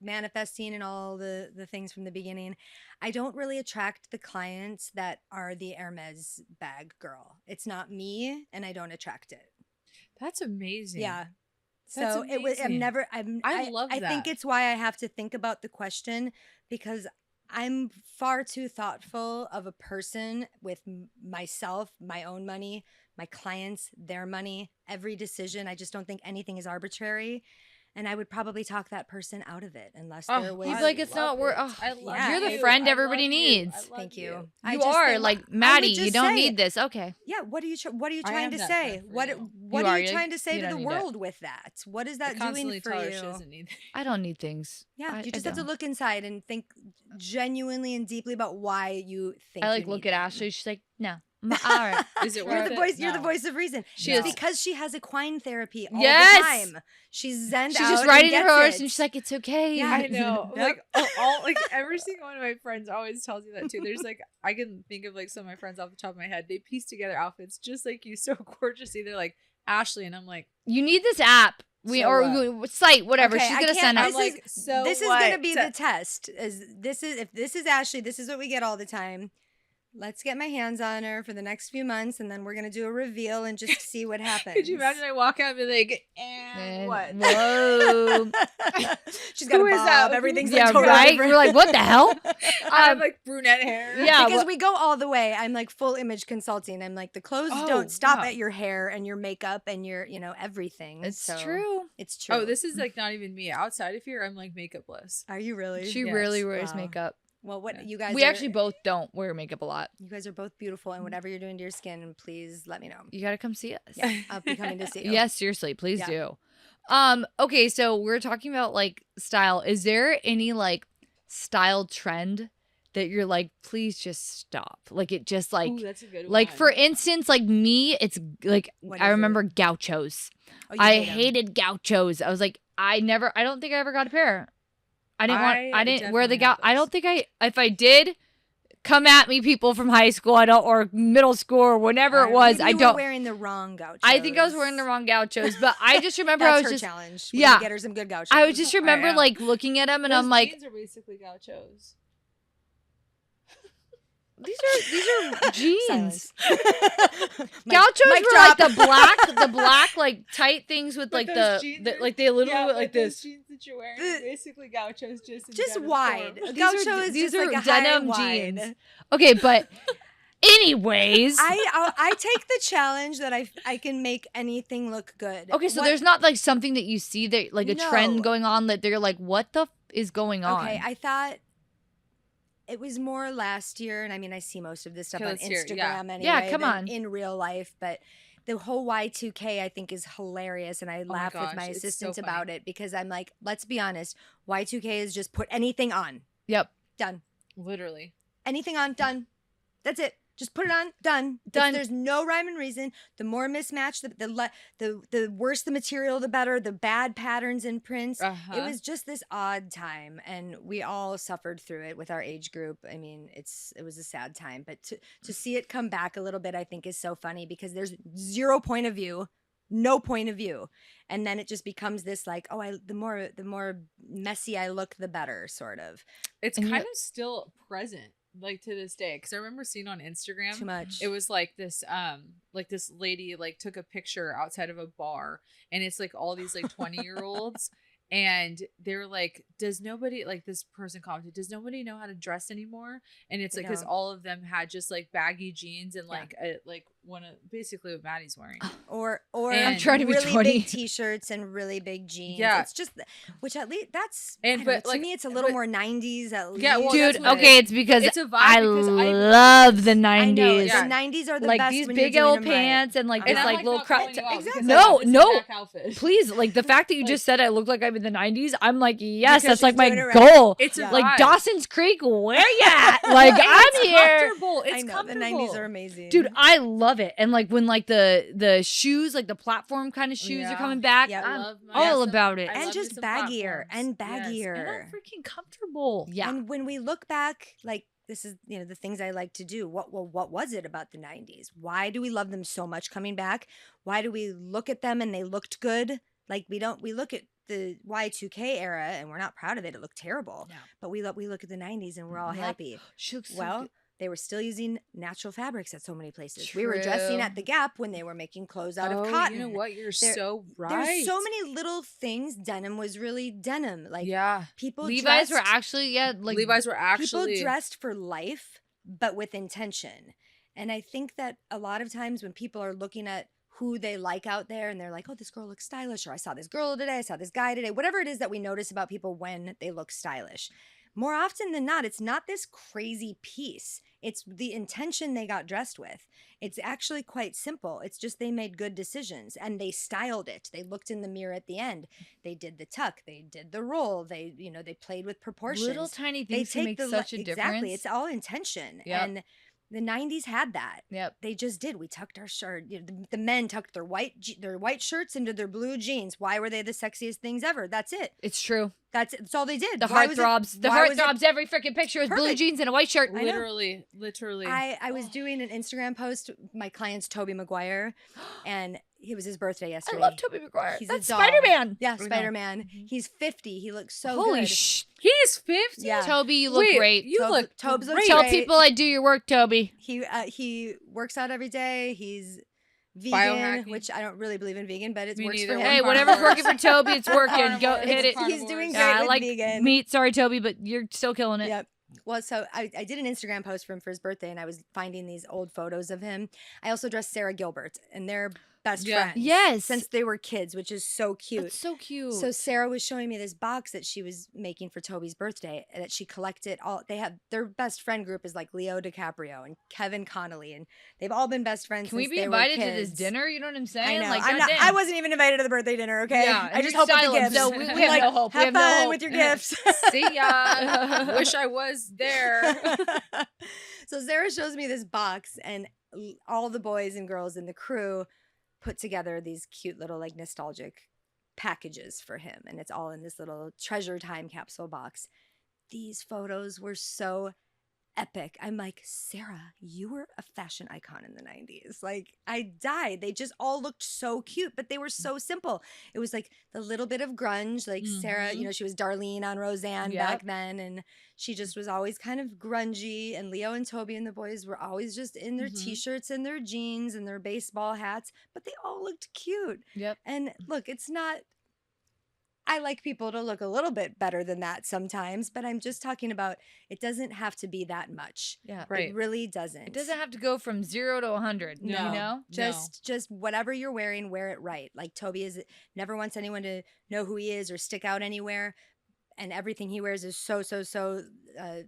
manifesting and all the things from the beginning, I don't really attract the clients that are the Hermes bag girl. It's not me, and I don't attract it. That's amazing. Yeah. That's So it was. I'm amazing. never. I love I think that. it's why I have to think about the question, because I'm far too thoughtful of a person with myself, my own money, my clients, their money, every decision. I just don't think anything is arbitrary. And I would probably talk that person out of it unless Oh, there was. He's like, it's not worth. Oh, I love Yeah, you're the you. friend I everybody love you. needs. I love Thank you. You I just are think- like I would Maddie. You just don't say, need this. Okay. Yeah, what are you I trying am to that say? friend for What you. what You are are, you you- trying to say you to don't the need it. world with that? What is I that constantly doing for tell her you? she doesn't need I don't need things. Yeah, I you just have to don't. look inside and think genuinely and deeply about why you think. I you like look need at them. Ashley. She's like, no. All right. Is it You're worth the it? voice. You're the No. voice of reason. She It's is. because she has equine therapy all Yes! the time. She's zened She's out just and riding her gets horse, it. and she's like, it's okay. Yeah, I know. Yep. Like all like every single one of my friends always tells me that too. There's like I can think of like some of my friends off the top of my head. They piece together outfits just like you so gorgeously. They're like Ashley, and I'm like, You need this app. So Site, whatever. Okay, She's I gonna can't- send I'm us. This like, is- so this is what? going to be the test. If this is Ashley, this is what we get all the time. Let's get my hands on her for the next few months, and then we're going to do a reveal and just see what happens. Could you imagine? I walk out and be like, and what? Whoa. She's got Who a is that? bob. Everything's Yeah, like totally right? different. We're like, what the hell? I have like brunette hair. Yeah, because well- we go all the way. I'm like full image consulting. I'm like the clothes Oh, don't stop yeah. at your hair and your makeup and your everything. It's So, true. It's true. Oh, this is like not even me. Outside of here, I'm like makeupless. Are you really? She Yes. rarely wears Wow. makeup. Well, what Yeah. you guys? We are, actually both don't wear makeup a lot. You guys are both beautiful, and whatever you're doing to your skin, please let me know. You gotta come see us. Yeah, I'll be coming to see you. Yes, seriously, please Yeah. do. Okay, so we're talking about like style. Is there any like style trend that you're like, please just stop? Like it just like Ooh, that's a good like one. for instance, like me, it's like What I is it? remember gauchos. Oh, you I hate 'em. hated gauchos. I was like, I don't think I ever got a pair. I didn't wear the definitely have I those. don't think if I did, come at me, people from high school, or middle school or whenever it was. Maybe I you were don't. wearing the wrong gauchos. I think I was wearing the wrong gauchos, but I just remember That's I was her just. challenge. yeah. Get her some good gauchos. I would just remember am. like looking at them and Those I'm like, jeans are basically gauchos. these are jeans. Silence. Gauchos Mic were drop. like the black like tight things with like But the, those jeans are- like they literally yeah, went but like those this. jeans that you're wearing are basically gauchos, just in Just denim wide. form. Gaucho is these just are like a high denim wide. jeans. Okay, but anyways. I take the challenge that I can make anything look good. Okay, so What- there's not like something that you see that like a No. trend going on that they're like, what the is going on? Okay, I thought it was more last year, and I mean I see most of this stuff Okay, on let's hear it, Instagram yeah. anyway. Yeah, come than on. in real life, but the whole Y2K I think is hilarious, and I my laugh with gosh, my it's so assistants funny. about it because I'm like, let's be honest, Y2K is just put anything on, Yep. done, Literally. anything on, done, that's it. Just put it on, done. Done. There's no rhyme and reason. The more mismatched, the worse the material, the better. The bad patterns and prints. Uh-huh. It was just this odd time, and we all suffered through it with our age group. I mean, it was a sad time, but to see it come back a little bit, I think is so funny because there's zero point of view, no point of view, and then it just becomes this like, oh, the more messy I look, the better, sort of. It's And kind you- of still present, like to this day. Because I remember seeing on Instagram, Too much. it was like this lady like took a picture outside of a bar, and it's like all these like 20-year-olds. And they're like, does nobody, like this person commented, does nobody know how to dress anymore? And it's They like, because don't. all of them had just like baggy jeans and Yeah. like basically what Maddie's wearing. Or And- I'm trying to be really 20. big t-shirts and really big jeans. Yeah. It's just which at least that's And- I don't know, but, to like, me it's a little but- more 90s at least. Yeah, well, that's Dude, what okay, it's because It's a vibe I because I love the I know 90s. Yeah. the 90s are the Like best these when you're big doing old them right. pants and like And this I'm like like little not crop calling you out Exactly. because No, I have a no. Zach outfit. Please, like the fact that you Like- just said I look like I'm in the 90s, I'm like, yes, Because that's like she's my doing it right. goal. It's a Yeah. Like vibe. Dawson's Creek, where you at? Like And I'm it's here. comfortable. It's I know comfortable. the 90s are amazing. Dude, I love it. And like when like the shoes, like the platform kind of shoes are Yeah. coming back, Yeah. I I'm love my- all Yes, about it. I and love just me some baggier platforms. and Yes, baggier. and I'm freaking comfortable. Yeah. And when we look back, like this is the things I like to do. What was it about the 90s? Why do we love them so much coming back? Why do we look at them and they looked good? Like we look at the Y2K era and we're not proud of it. It looked terrible. Yeah. But we look at the 90s and we're all Yep. happy. She looks so Well, good. they were still using natural fabrics at so many places. We were dressing True. at the Gap when they were making clothes out of Oh, cotton. you know what? You're There- so right. There's so many little things. Denim was really denim. Like yeah. people Levi's were dressed- actually like Levi's were actually people dressed for life but with intention. And I think that a lot of times when people are looking at who they like out there, and they're like, oh, this girl looks stylish, or I saw this girl today, I saw this guy today, whatever it is that we notice about people when they look stylish. More often than not, it's not this crazy piece. It's the intention they got dressed with. It's actually quite simple. It's just they made good decisions and they styled it. They looked in the mirror at the end. They did the tuck. They did the roll. They, they played with proportions. Little tiny things can make such a difference. Exactly. It's all intention. Yep. And the 90s had that. Yep. They just did. We tucked our shirt. The men tucked their white shirts into their blue jeans. Why were they the sexiest things ever? That's it. It's true. That's all they did. The heartthrobs. The heartthrobs. Every freaking picture was blue Perfect. jeans and a white shirt. Literally. I was doing an Instagram post. My client's Tobey Maguire, and it was his birthday I yesterday. love Tobey Maguire. He's That's a doll. Spider-Man. Yeah, Spider-Man. He's 50. He looks so Holy good. He's 50? Yeah. Toby, you look great. You look Tobes great. looks Tell great. people I do your work, Toby. He works out every day. He's vegan, Biohacking. which I don't really believe in vegan, but it Me works neither. for him. Hey, One whatever's carnivore. working for Toby, it's working. Go Carnivore. hit it. It's He's doing great Yeah, I with like vegan. meat. Sorry, Toby, but you're still killing it. Yep. Well, so I did an Instagram post for him for his birthday, and I was finding these old photos of him. I also dressed Sarah Gilbert, and they're best friends. Yes. Since they were kids, which is so cute. That's so cute. So Sarah was showing me this box that she was making for Toby's birthday, that she collected all. They have their best friend group is like Leo DiCaprio and Kevin Connolly, and they've all been best friends. Can we since be they were invited to this kids. dinner? You know what I'm saying? I know. Like, I'm not, goddamn. I wasn't even invited to the birthday dinner. Okay. Yeah, I and just you're hope with the silent, gifts. so we have no hope. We Have have no fun hope. with your gifts. See ya. Wish I was there. So Sarah shows me this box, and all the boys and girls in the crew put together these cute little like nostalgic packages for him, and it's all in this little treasure time capsule box. These photos were so epic. I'm like, Sarah, you were a fashion icon in the 90s. Like, I died. They just all looked so cute, but they were so simple. It was like the little bit of grunge, like Sarah, she was Darlene on Roseanne back then, and she just was always kind of grungy, and Leo and Toby and the boys were always just in their t-shirts and their jeans and their baseball hats, but they all looked cute. Yep. And look, it's not, I like people to look a little bit better than that sometimes, but I'm just talking about it doesn't have to be that much. Yeah. Right. It really doesn't. It doesn't have to go from 0 to 100. No. You know? Just whatever you're wearing, wear it right. Like Toby never wants anyone to know who he is or stick out anywhere. And everything he wears is so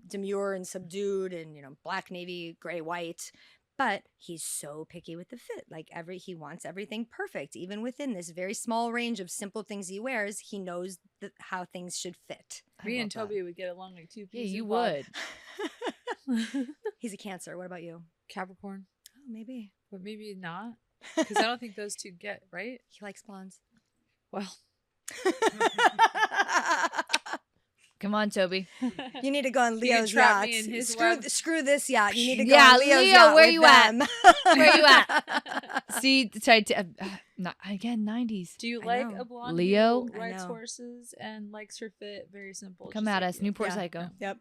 demure and subdued, and black, navy, gray, white. But he's so picky with the fit. Like he wants everything perfect. Even within this very small range of simple things he wears, he knows how things should fit. Me and Toby would get along like two peas. Yeah, you in a pod. would. He's a Cancer. What about you? Capricorn, Oh, maybe. but maybe not, because I don't think those two get right. He likes blondes. Well, Come on, Toby. You need to go on He can Leo's trap yacht. me in his Screw, web. screw this yacht. You need to go Yeah, on Leo's Leo, yacht where with you at? them. Where you at? See, again, 90s. do you I like know. a blonde Leo? who rides I know. horses and likes her fit? Very simple. Come just at like us, you. Newport Yeah. Psycho. Yep.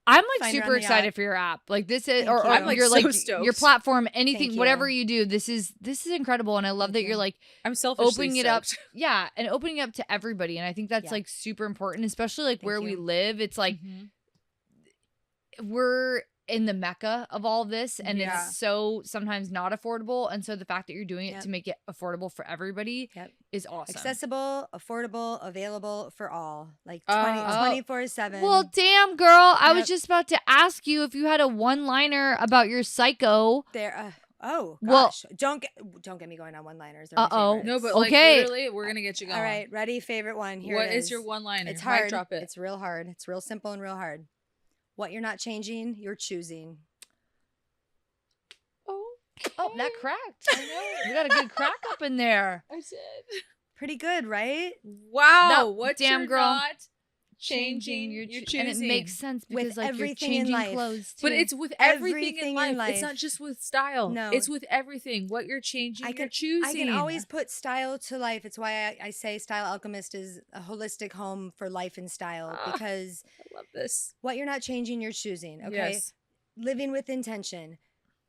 I'm like Find her on super the excited yacht. for your app. Like this is, Thank or you. I'm, like, you're so like stoked. your platform, anything, Thank whatever you. you do. This is incredible, and I love Thank that you're you. like I'm selfishly opening it up. stoked. Yeah, and opening it up to everybody, and I think that's Yeah. like super important, especially like Thank where we you. live. It's like we're in the mecca of all this, and Yeah. it's so sometimes not affordable, and so the fact that you're doing it Yep. to make it affordable for everybody Yep. is awesome. Accessible, affordable, available for all. Like Oh. 24/7. Well, damn, girl, I was Yep. just about to ask you if you had a one-liner about your psycho. there. Oh Well- gosh, don't get me going on one-liners. Uh-oh. No, but Okay. like literally, we're gonna get you going. All right, ready? Favorite one. Here What it is your one-liner? It's Mic hard. Drop it. It's real hard. It's real simple and real hard. What you're not changing, you're choosing. Oh, that cracked. I know. You got a good crack up in there. I did. Pretty good, right? Wow. No, what damn you're girl. not changing, you're choosing. And it makes sense With because like everything you're in changing life. clothes too. But it's with everything, Everything in in life. It's life. not just with style. No. It's with everything. What you're changing, you're choosing. I can always put style to life. It's why I say Style Alchemist is a holistic home for life and style, Ah. because I love this. what you're not changing, you're choosing. Okay. Yes. Living with intention.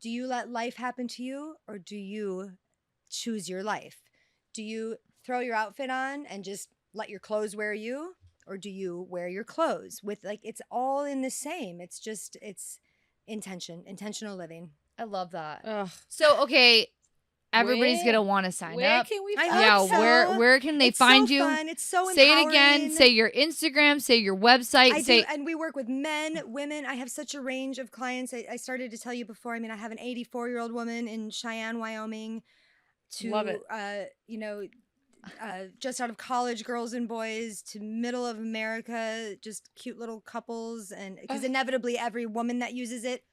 Do you let life happen to you, or do you choose your life? Do you throw your outfit on and just let your clothes wear you, or do you wear your clothes? With like, it's all in the same. It's intentional living. I love that. Ugh. So okay, everybody's going to want to sign Where up. can we I find hope so. Where can they It's find so you? Fun. It's so Say it empowering. again. Say your Instagram. Say your website. I say do, and we work with men, women. I have such a range of clients. I started to tell you before. I mean, I have an 84-year-old woman in Cheyenne, Wyoming, to Love it. Just out of college girls and boys, to middle of America, just cute little couples, and because inevitably every woman that uses it,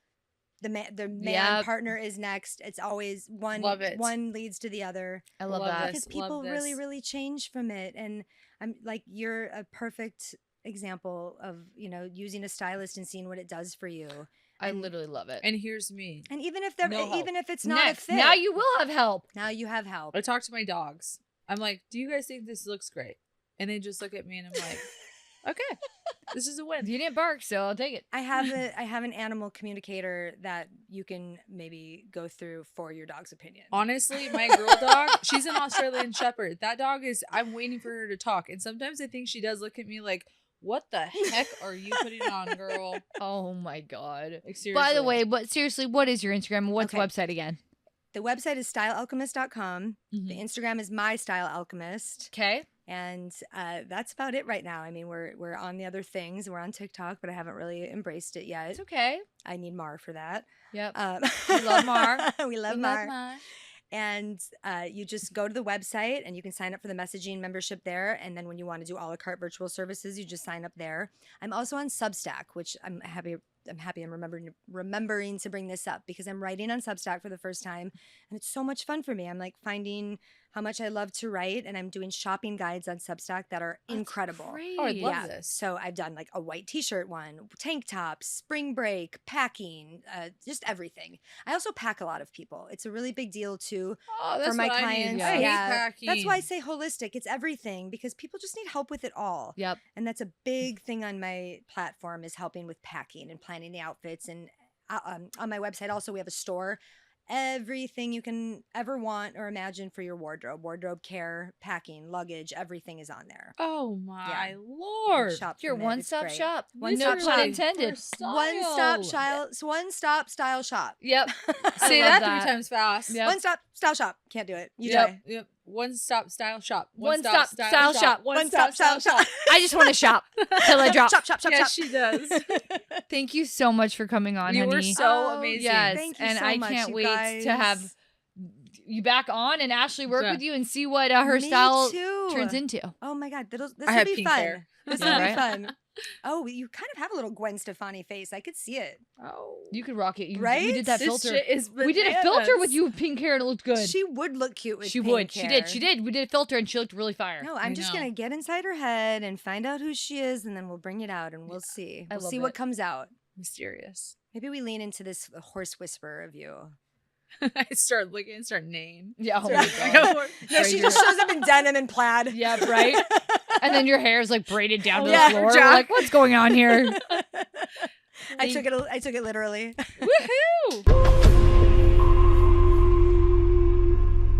the man partner is next. It's always one. Love it. One leads to the other. I love Love that. this. Because people Love really, this. really change from it. And I'm like, you're a perfect example of, using a stylist and seeing what it does for you. I literally love it. And here's me. And even if it's not Next, a fit, now you will have help. now you have help. I talk to my dogs. I'm like, do you guys think this looks great? And they just look at me and I'm like, okay, this is a win. You didn't bark, so I'll take it. I have an animal communicator that you can maybe go through for your dog's opinion. Honestly, my girl dog, she's an Australian Shepherd. That dog I'm waiting for her to talk. And sometimes I think she does look at me like, what the heck are you putting on, girl? Oh my God. Like, seriously. By the way, seriously, what is your Instagram? What's Okay. the website again? The website is stylealchemist.com. Mm-hmm. The Instagram is mystylealchemist. Okay. And that's about it right now. I mean, we're on the other things. We're on TikTok, but I haven't really embraced it yet. It's okay. I need Mar for that. Yep. We love Mar. We love Mar. And you just go to the website and you can sign up for the messaging membership there. And then when you want to do a la carte virtual services, you just sign up there. I'm also on Substack, which I'm happy I'm remembering to bring this up because I'm writing on Substack for the first time. And it's so much fun for me. I'm like finding how much I love to write, and I'm doing shopping guides on Substack that are incredible. Great. Oh, I love this. So I've done like a white t-shirt one, tank tops, spring break, packing, just everything. I also pack a lot of people. It's a really big deal too Oh, that's for my what I clients. need. I hate packing. That's why I say holistic. It's everything because people just need help with it all. Yep. And that's a big thing on my platform is helping with packing and planning the outfits. And on my website also we have a store. Everything you can ever want or imagine for your wardrobe care, packing, luggage, everything is on there. Oh my Yeah. Lord. Shop Your from it. It's one-stop great. shop. One-stop No shop. pun intended. One-stop style shop. Yep. Say love that that. 3 times fast. Yep. One-stop style shop. Can't do it. You Yep. try. Yep. One stop style shop. One-stop style shop. One-stop style shop. I just want to shop till I drop. Shop. Yes, she does. Thank you so much for coming on, You honey. were so Oh, amazing. Yes, Thank you and so I much, can't you wait guys. to have you back on and Ashley work Yeah. with you and see what her Me stall too. turns into. Oh my God, this I will have be pink fun. hair. This Yeah, will be right? fun. Oh, you kind of have a little Gwen Stefani face. I could see it. Oh. You could rock it. We Right? did that This filter. shit is We did a filter with bananas. you with pink hair and it looked good. She would look cute with She pink would. hair. She did. We did a filter and she looked really fire. No, I I'm just know. gonna get inside her head and find out who she is, and then we'll bring it out and we'll see. I We'll love see it. what comes out. Mysterious. Maybe we lean into this horse whisperer of you. I start looking and start neighing. Yeah. Oh Sorry, my go God. for it. No, she just shows up in denim and plaid. Yeah, right? And then your hair is like braided down to Yeah, the floor. We're Jack. like, what's going on here? I took it literally. Woohoo!